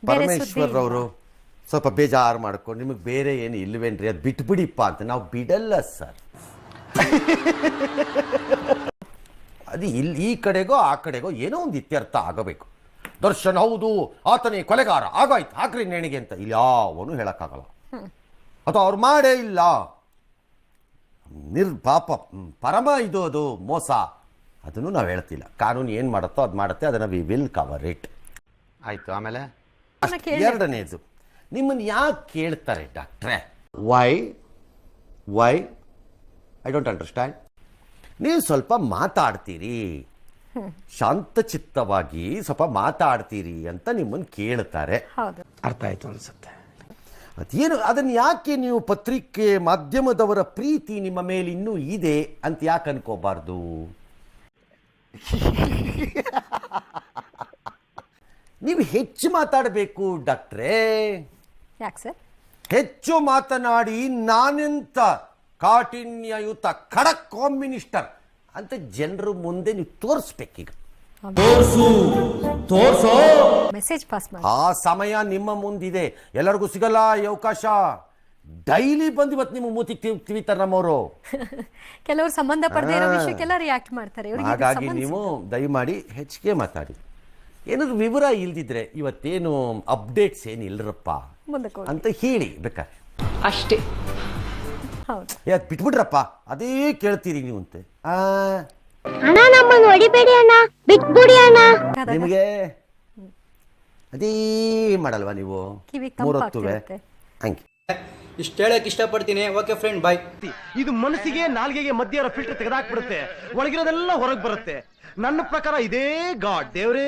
ಪರಮೇಶ್ವರ್ ಅವರು ಸ್ವಲ್ಪ ಬೇಜಾರು ಮಾಡ್ಕೊಂಡು ನಿಮಗೆ ಬೇರೆ ಏನು ಇಲ್ವೇನ್ರಿ ಅದು ಬಿಟ್ಬಿಡಿಪ್ಪ ಅಂತ ನಾವು ಬಿಡಲ್ಲ ಸರ್. ಅದು ಇಲ್ಲಿ ಈ ಕಡೆಗೋ ಆ ಕಡೆಗೋ ಏನೋ ಒಂದು ಇತ್ಯರ್ಥ ಆಗಬೇಕು. ದರ್ಶನ್ ಹೌದು ಆತನೇ ಕೊಲೆಗಾರ ಆಗೋಯ್ತು ಹಾಕ್ರಿ ನೇಣಿಗೆ ಅಂತ ಇಲ್ಲಿ ಯಾವನು ಹೇಳೋಕ್ಕಾಗಲ್ಲ. ಅಥವಾ ಅವ್ರು ಮಾಡೇ ಇಲ್ಲ ಪಾಪ ಪರಮ ಇದು ಅದು ಮೋಸ ಅದನ್ನು ನಾವು ಹೇಳ್ತಿಲ್ಲ. ಕಾನೂನು ಏನು ಮಾಡುತ್ತೋ ಅದು ಮಾಡುತ್ತೆ, ಅದನ್ನು ವಿ ವಿಲ್ ಕವರ್ ಇಟ್. ಆಯಿತು. ಆಮೇಲೆ ಎರಡನೇದು ನಿಮ್ಮನ್ನು ಯಾಕೆ ಕೇಳ್ತಾರೆ ಡಾಕ್ಟ್ರೇ? Why I don't understand. ನೀವು ಸ್ವಲ್ಪ ಮಾತಾಡ್ತೀರಿ, ಶಾಂತಚಿತ್ತವಾಗಿ ಸ್ವಲ್ಪ ಮಾತಾಡ್ತೀರಿ ಅಂತ ನಿಮ್ಮನ್ನು ಕೇಳ್ತಾರೆ. ಅರ್ಥ ಆಯ್ತು ಅನ್ಸುತ್ತೆ. ಅದೇನು ಅದನ್ನು ಯಾಕೆ ನೀವು ಪತ್ರಿಕೆ ಮಾಧ್ಯಮದವರ ಪ್ರೀತಿ ನಿಮ್ಮ ಮೇಲೆ ಇನ್ನೂ ಇದೆ ಅಂತ ಯಾಕೆ ಅನ್ಕೋಬಾರ್ದು? ನೀವು ಹೆಚ್ಚು ಮಾತಾಡಬೇಕು ಡಾಕ್ಟ್ರೇ. ಯಾಕೆ ಸರ್? ಹೆಚ್ಚು ಮಾತನಾಡಿ ನಾನೆಂತ ಕಾಠಿಣ್ಯಯುತ ಖಡಕ್ ಹೋಮ್ ಮಿನಿಸ್ಟರ್ ಅಂತ ಜನರು ಮುಂದೆ ನೀವು ತೋರಿಸ್ಬೇಕೀಗ. ತೋರ್ಸೋ ಮೆಸೇಜ್ ಪಾಸ್ ಮಾಡಿ. ಆ ಸಮಯ ನಿಮ್ಮ ಮುಂದಿದೆ, ಎಲ್ಲರಿಗೂ ಸಿಗಲ್ಲ ಈ ಅವಕಾಶ. ಡೈಲಿ ಬಂದು ಇವತ್ತು ನಿಮ್ಮ ಮೂತಿ ತಿವಿತಾರೆ ನಮ್ಮವರು. ಕೆಲವರು ಸಂಬಂಧ ಪಡೆದೇ ಇರೋ ವಿಷಯಕ್ಕೆಲ್ಲ ರಿಯಾಕ್ಟ್ ಮಾಡ್ತಾರೆ. ಹಾಗಾಗಿ ನೀವು ದಯಮಾಡಿ ಹೆಚ್ಚಿಗೆ ಮಾತಾಡಿ. ಏನಾದ್ರು ವಿವರ ಇಲ್ದಿದ್ರೆ ಇವತ್ತೇನು ಅಪ್ಡೇಟ್ಸ್ ಏನು ಇಲ್ಲರಪ್ಪ ಅಂತ ಹೇಳಿ ಬೇಕಾದ್ರೆ ಅಷ್ಟೇ. ಯಾಕೆ ಬಿಟ್ಬಿಡ್ರಪ್ಪ ಅದೇ ಕೇಳ್ತೀರಿ ನೀವು ಅಂತೆ. ಅಣ್ಣ ನಮ್ಮನ್ನು ಹೊಡಿಬೇಡಿ ಅಣ್ಣ, ಬಿಟ್ಬಿಡಿ ಅಣ್ಣ. ನಿಮಗೆ ಅದೇ ಮಾಡಲ್ವಾ ನೀವು ಮೂರೊತ್ತುವೆ ಹಂಗೆ. ಇಷ್ಟು ಹೇಳಕ್ ಇಷ್ಟಪಡ್ತೀನಿ. ಓಕೆ ಫ್ರೆಂಡ್, ಬಾಯ್. ಇದು ಮನಸ್ಸಿಗೆ ನಾಲ್ಗೆಗೆ ಮಧ್ಯ ಫಿಲ್ಟರ್ ತೆಗೆದಾಕ್ಬಿಡುತ್ತೆ, ಒಳಗಿರೋದೆಲ್ಲ ಹೊರಗೆ ಬರುತ್ತೆ. ನನ್ನ ಪ್ರಕಾರ ಇದೇ ಗಾಡ್ ದೇವ್ರೇ.